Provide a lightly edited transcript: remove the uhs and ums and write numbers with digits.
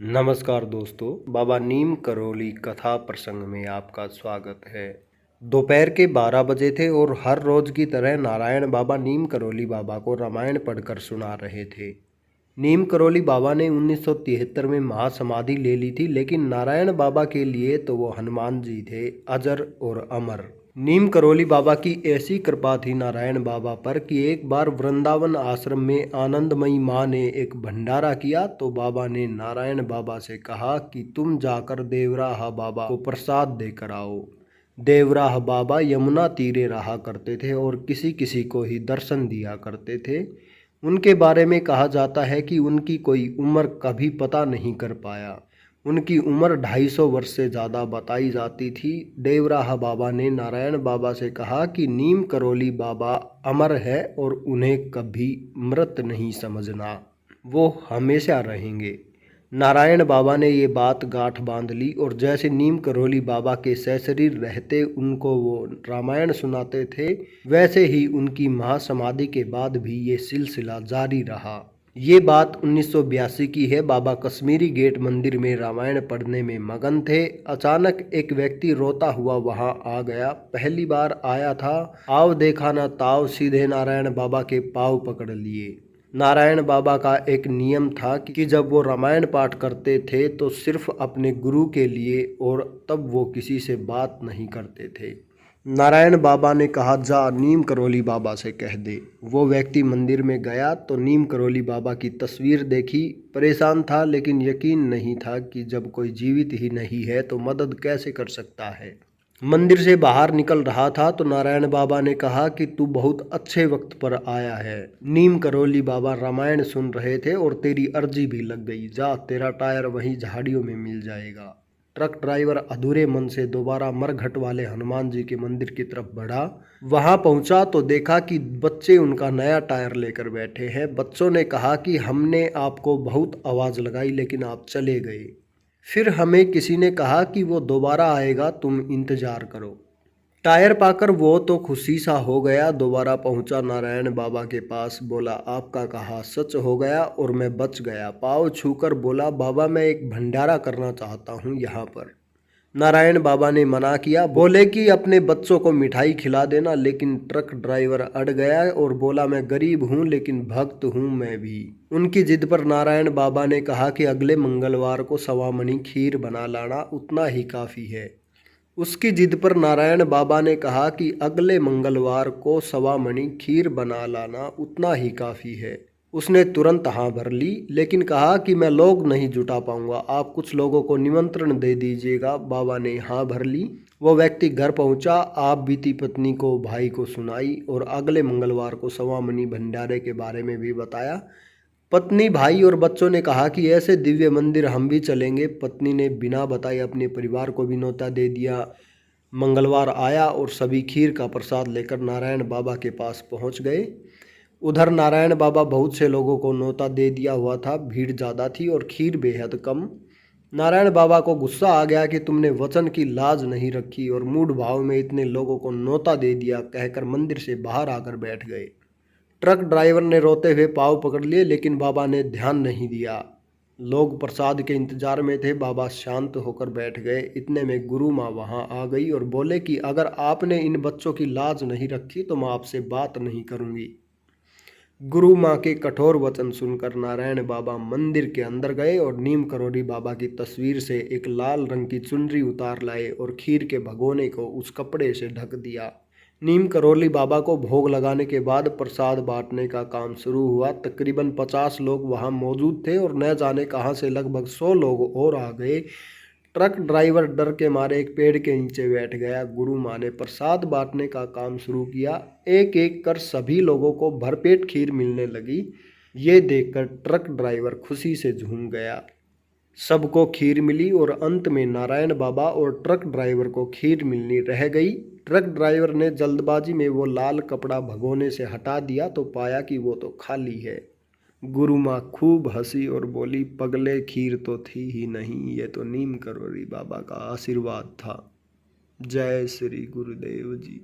नमस्कार दोस्तों, बाबा नीम करोली कथा प्रसंग में आपका स्वागत है। दोपहर के 12 बजे थे और हर रोज की तरह नारायण बाबा नीम करोली बाबा को रामायण पढ़कर सुना रहे थे। नीम करोली बाबा ने 1973 में महासमाधि ले ली थी, लेकिन नारायण बाबा के लिए तो वो हनुमान जी थे, अजर और अमर। नीम करोली बाबा की ऐसी कृपा थी नारायण बाबा पर कि एक बार वृंदावन आश्रम में आनंदमयी माँ ने एक भंडारा किया तो बाबा ने नारायण बाबा से कहा कि तुम जाकर देवराह बाबा को प्रसाद देकर आओ। देवराह बाबा यमुना तीरे रहा करते थे और किसी किसी को ही दर्शन दिया करते थे। उनके बारे में कहा जाता है कि उनकी कोई उम्र कभी पता नहीं कर पाया। उनकी उम्र 250 वर्ष से ज़्यादा बताई जाती थी। देवराह बाबा ने नारायण बाबा से कहा कि नीम करोली बाबा अमर है और उन्हें कभी मृत नहीं समझना, वो हमेशा रहेंगे। नारायण बाबा ने ये बात गांठ बांध ली और जैसे नीम करोली बाबा के सशरीर रहते उनको वो रामायण सुनाते थे, वैसे ही उनकी महासमाधि के बाद भी ये सिलसिला जारी रहा। ये बात 1982 की है। बाबा कश्मीरी गेट मंदिर में रामायण पढ़ने में मगन थे। अचानक एक व्यक्ति रोता हुआ वहां आ गया। पहली बार आया था, आव देखा ना ताव, सीधे नारायण बाबा के पाँव पकड़ लिए। नारायण बाबा का एक नियम था कि जब वो रामायण पाठ करते थे तो सिर्फ अपने गुरु के लिए, और तब वो किसी से बात नहीं करते थे। नारायण बाबा ने कहा, जा नीम करोली बाबा से कह दे। वो व्यक्ति मंदिर में गया तो नीम करोली बाबा की तस्वीर देखी। परेशान था, लेकिन यकीन नहीं था कि जब कोई जीवित ही नहीं है तो मदद कैसे कर सकता है। मंदिर से बाहर निकल रहा था तो नारायण बाबा ने कहा कि तू बहुत अच्छे वक्त पर आया है। नीम करोली बाबा रामायण सुन रहे थे और तेरी अर्जी भी लग गई। जा, तेरा टायर वहीं झाड़ियों में मिल जाएगा। ट्रक ड्राइवर अधूरे मन से दोबारा मरघट वाले हनुमान जी के मंदिर की तरफ बढ़ा। वहां पहुंचा तो देखा कि बच्चे उनका नया टायर लेकर बैठे हैं। बच्चों ने कहा कि हमने आपको बहुत आवाज़ लगाई लेकिन आप चले गए। फिर हमें किसी ने कहा कि वो दोबारा आएगा, तुम इंतज़ार करो। टायर पाकर वो तो खुशी सा हो गया। दोबारा पहुंचा नारायण बाबा के पास, बोला आपका कहा सच हो गया और मैं बच गया। पाँव छूकर बोला, बाबा मैं एक भंडारा करना चाहता हूँ यहाँ पर। नारायण बाबा ने मना किया, बोले कि अपने बच्चों को मिठाई खिला देना, लेकिन ट्रक ड्राइवर अड़ गया और बोला मैं गरीब हूँ लेकिन भक्त हूँ मैं भी। उनकी जिद पर नारायण बाबा ने कहा कि अगले मंगलवार को 1.25 मणी खीर बना लाना, उतना ही काफ़ी है। उसकी जिद पर नारायण बाबा ने कहा कि अगले मंगलवार को 1.25 मणी खीर बना लाना, उतना ही काफ़ी है। उसने तुरंत हाँ भर ली, लेकिन कहा कि मैं लोग नहीं जुटा पाऊंगा, आप कुछ लोगों को निमंत्रण दे दीजिएगा। बाबा ने हाँ भर ली। वो व्यक्ति घर पहुंचा, आप बीती पत्नी को भाई को सुनाई और अगले मंगलवार को 1.25 मणी भंडारे के बारे में भी बताया। पत्नी, भाई और बच्चों ने कहा कि ऐसे दिव्य मंदिर हम भी चलेंगे। पत्नी ने बिना बताए अपने परिवार को भी न्योता दे दिया। मंगलवार आया और सभी खीर का प्रसाद लेकर नारायण बाबा के पास पहुंच गए। उधर नारायण बाबा बहुत से लोगों को न्योता दे दिया हुआ था, भीड़ ज़्यादा थी और खीर बेहद कम। नारायण बाबा को गुस्सा आ गया कि तुमने वचन की लाज नहीं रखी और मूढ़ भाव में इतने लोगों को न्योता दे दिया, कहकर मंदिर से बाहर आकर बैठ गए। ट्रक ड्राइवर ने रोते हुए पाँव पकड़ लिए, लेकिन बाबा ने ध्यान नहीं दिया। लोग प्रसाद के इंतजार में थे। बाबा शांत होकर बैठ गए। इतने में गुरु माँ वहाँ आ गई और बोले कि अगर आपने इन बच्चों की लाज नहीं रखी तो मैं आपसे बात नहीं करूँगी। गुरु माँ के कठोर वचन सुनकर नारायण बाबा मंदिर के अंदर गए और नीम करोली बाबा की तस्वीर से एक लाल रंग की चुनरी उतार लाए और खीर के भगोने को उस कपड़े से ढक दिया। नीम करोली बाबा को भोग लगाने के बाद प्रसाद बांटने का काम शुरू हुआ। तकरीबन 50 लोग वहां मौजूद थे और न जाने कहां से लगभग 100 लोग और आ गए। ट्रक ड्राइवर डर के मारे एक पेड़ के नीचे बैठ गया। गुरु माँ ने प्रसाद बांटने का काम शुरू किया। एक एक कर सभी लोगों को भरपेट खीर मिलने लगी। ये देखकर ट्रक ड्राइवर खुशी से झूम गया। सबको खीर मिली और अंत में नारायण बाबा और ट्रक ड्राइवर को खीर मिलनी रह गई। ट्रक ड्राइवर ने जल्दबाजी में वो लाल कपड़ा भगोने से हटा दिया तो पाया कि वो तो खाली है। गुरु माँ खूब हंसी और बोली, पगले खीर तो थी ही नहीं, ये तो नीम करोली बाबा का आशीर्वाद था। जय श्री गुरुदेव जी।